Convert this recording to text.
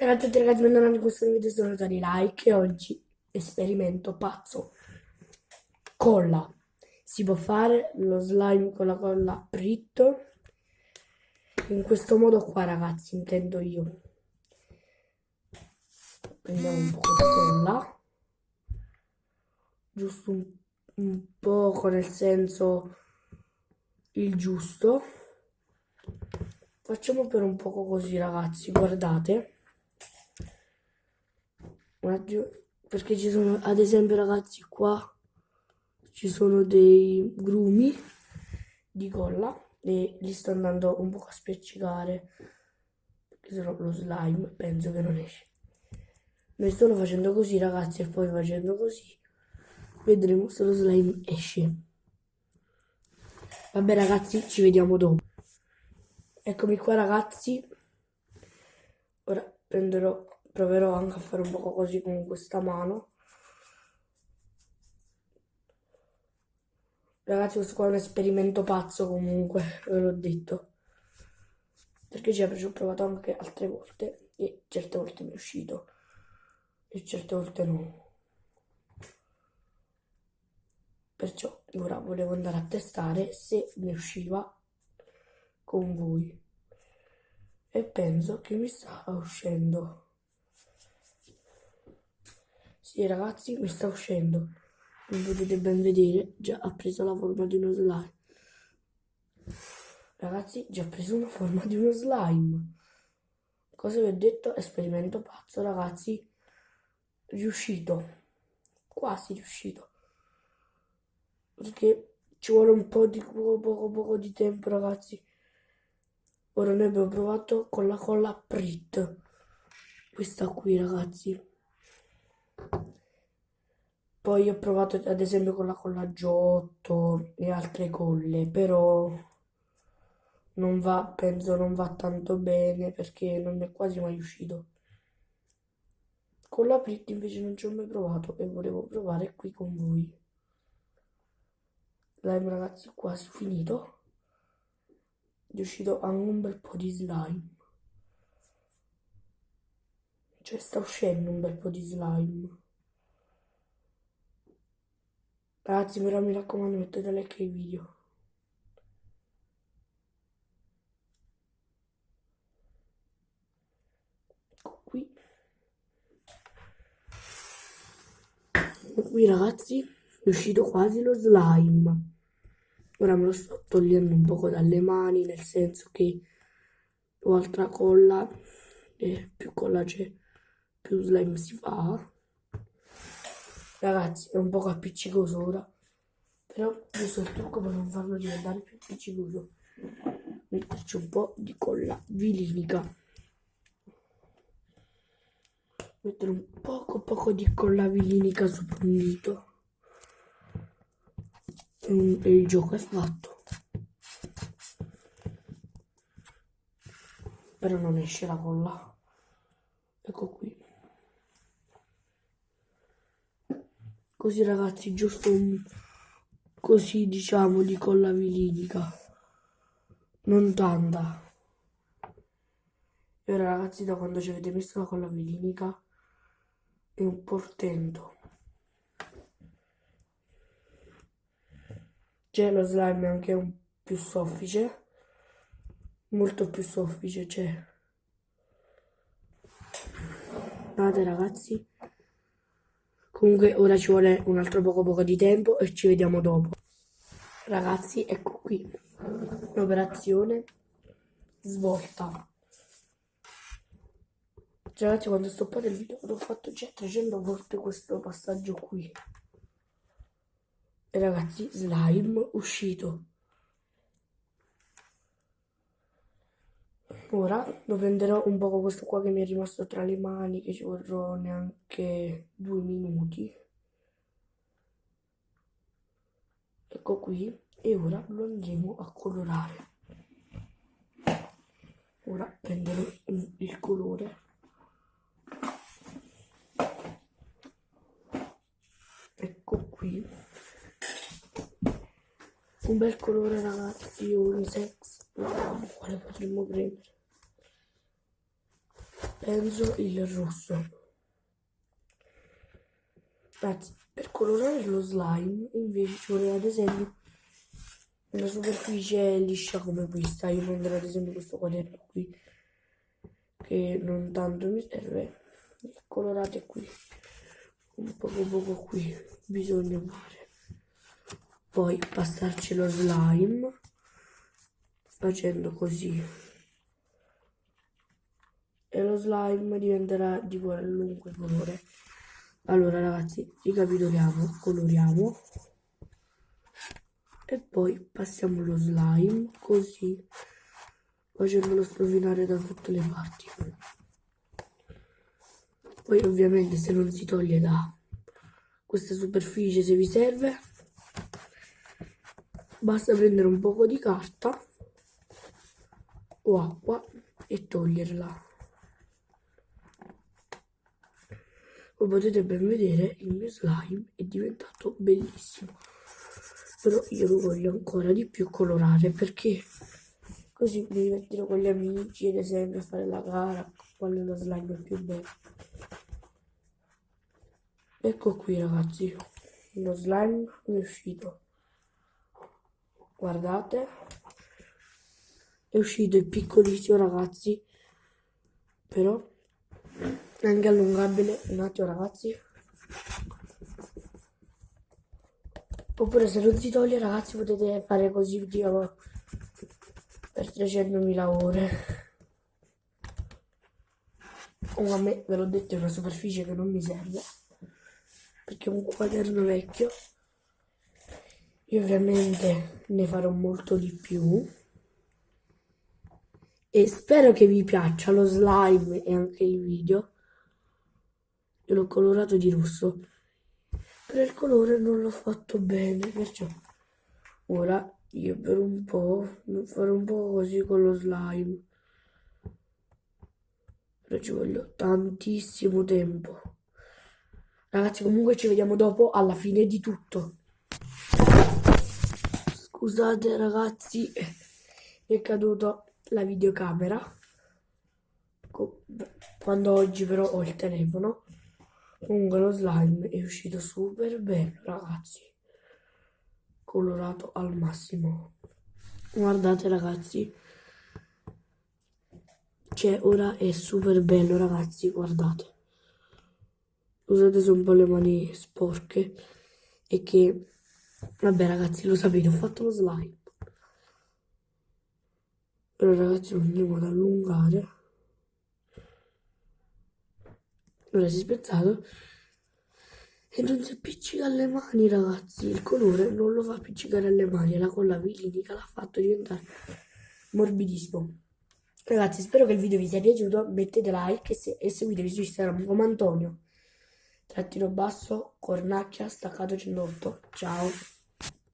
Ciao a tutti ragazzi, bentornati in questo video, sono Tony Like e oggi esperimento pazzo. Colla. Si può fare lo slime con la colla Pritto in questo modo qua ragazzi, intendo io. Prendiamo un po' di colla, giusto un poco, nel senso il giusto. Facciamo per un poco così ragazzi, guardate. Un attimo, perché ci sono, ad esempio ragazzi, qua ci sono dei grumi di colla e li sto andando un po' a spiaccicare, perché se no lo slime penso che non esce. Noi sto facendo così ragazzi e poi facendo così vedremo se lo slime esce. Vabbè ragazzi, ci vediamo dopo. Eccomi qua ragazzi, ora proverò anche a fare un po' così con questa mano. Ragazzi, questo qua è un esperimento pazzo comunque, ve l'ho detto. Perché ci ho provato anche altre volte e certe volte mi è uscito e certe volte no. Perciò ora volevo andare a testare se mi usciva con voi. E penso che mi sta uscendo. Sì ragazzi, mi sta uscendo. Come potete ben vedere, già ha preso la forma di uno slime. Ragazzi, già ha preso una forma di uno slime. Cosa vi ho detto? Esperimento pazzo, ragazzi. Riuscito. Quasi riuscito. Perché ci vuole un po' di poco di tempo, ragazzi. Ora noi abbiamo provato con la colla Prit. Questa qui, ragazzi. Poi ho provato ad esempio con la colla Giotto e altre colle, però non va, penso non va tanto bene perché non mi è quasi mai uscito. Con la Prit invece non ci ho mai provato e volevo provare qui con voi. Slime ragazzi, quasi finito. È uscito anche un bel po' di slime. Cioè sta uscendo un bel po' di slime. Ragazzi, però mi raccomando, mettete like ai video. Ecco qui. Qui ragazzi è uscito quasi lo slime. Ora me lo sto togliendo un poco dalle mani, nel senso che ho altra colla e più colla c'è, più slime si fa. Ragazzi, è un poco appiccicoso ora, però giusto il trucco per non farlo diventare più appiccicoso. Metterci un po' di colla vilinica. Mettere un poco di colla vilinica sopra un dito. E il gioco è fatto. Però non esce la colla. Ecco qui. Così ragazzi, giusto così diciamo di colla vilinica. Non tanta. E ora ragazzi, da quando ci avete messo la colla vilinica è un portento. C'è lo slime anche un più soffice, molto più soffice c'è. Guardate ragazzi, comunque ora ci vuole un altro poco di tempo e ci vediamo dopo. Ragazzi, ecco qui, l'operazione svolta. Cioè, ragazzi, quando stoppate il video l'ho fatto già 300 volte questo passaggio qui. E ragazzi, slime uscito. Ora lo prenderò un po' questo qua che mi è rimasto tra le mani, che ci vorrò neanche 2 minuti. Ecco qui, e ora lo andremo a colorare. Ora prenderò il colore. Ecco qui. Un bel colore ragazzi, unisex. Vediamo quale potremmo prendere. penso il rosso. Anzi, per colorare lo slime invece ci vuole ad esempio una superficie liscia come questa. Io prenderò ad esempio questo quaderno qui che non tanto mi serve. Colorate qui, un poco qui bisogna fare. Poi passarci lo slime facendo così e lo slime diventerà di qualunque colore. Allora ragazzi, ricapitoliamo, coloriamo e poi passiamo lo slime così, facendolo strofinare da tutte le parti. Poi ovviamente se non si toglie da questa superficie, se vi serve, basta prendere un poco di carta o acqua e toglierla. Come potete ben vedere il mio slime è diventato bellissimo, però io lo voglio ancora di più colorare perché così mi divertirò con gli amici ad esempio a fare la gara qual è lo slime più bello. Ecco qui ragazzi, lo slime è uscito, guardate, è uscito, è piccolissimo ragazzi, però è anche allungabile. Un attimo ragazzi, oppure se non si toglie ragazzi potete fare così tipo per 300.000 ore. O a me, ve l'ho detto, è una superficie che non mi serve perché è un quaderno vecchio. Io ovviamente ne farò molto di più e spero che vi piaccia lo slime e anche il video. Io l'ho colorato di rosso, però il colore non l'ho fatto bene, perciò ora io per un po' farò un po' così con lo slime, però ci voglio tantissimo tempo. Ragazzi, comunque ci vediamo dopo alla fine di tutto. Scusate ragazzi, è caduta la videocamera quando oggi però ho il telefono. Comunque lo slime è uscito super bello ragazzi, colorato al massimo. Guardate ragazzi, cioè ora è super bello ragazzi, guardate. Scusate se ho un po' le mani sporche e che, vabbè ragazzi, lo sapete, ho fatto lo slime. Però ragazzi lo andiamo ad allungare. Ora si è spezzato e non si appiccica alle mani ragazzi, il colore non lo fa appiccicare alle mani, la colla vinilica l'ha fatto diventare morbidissimo. Ragazzi, spero che il video vi sia piaciuto, mettete like e seguitemi su Instagram come Antonio _Cornacchia staccato 108. Ciao.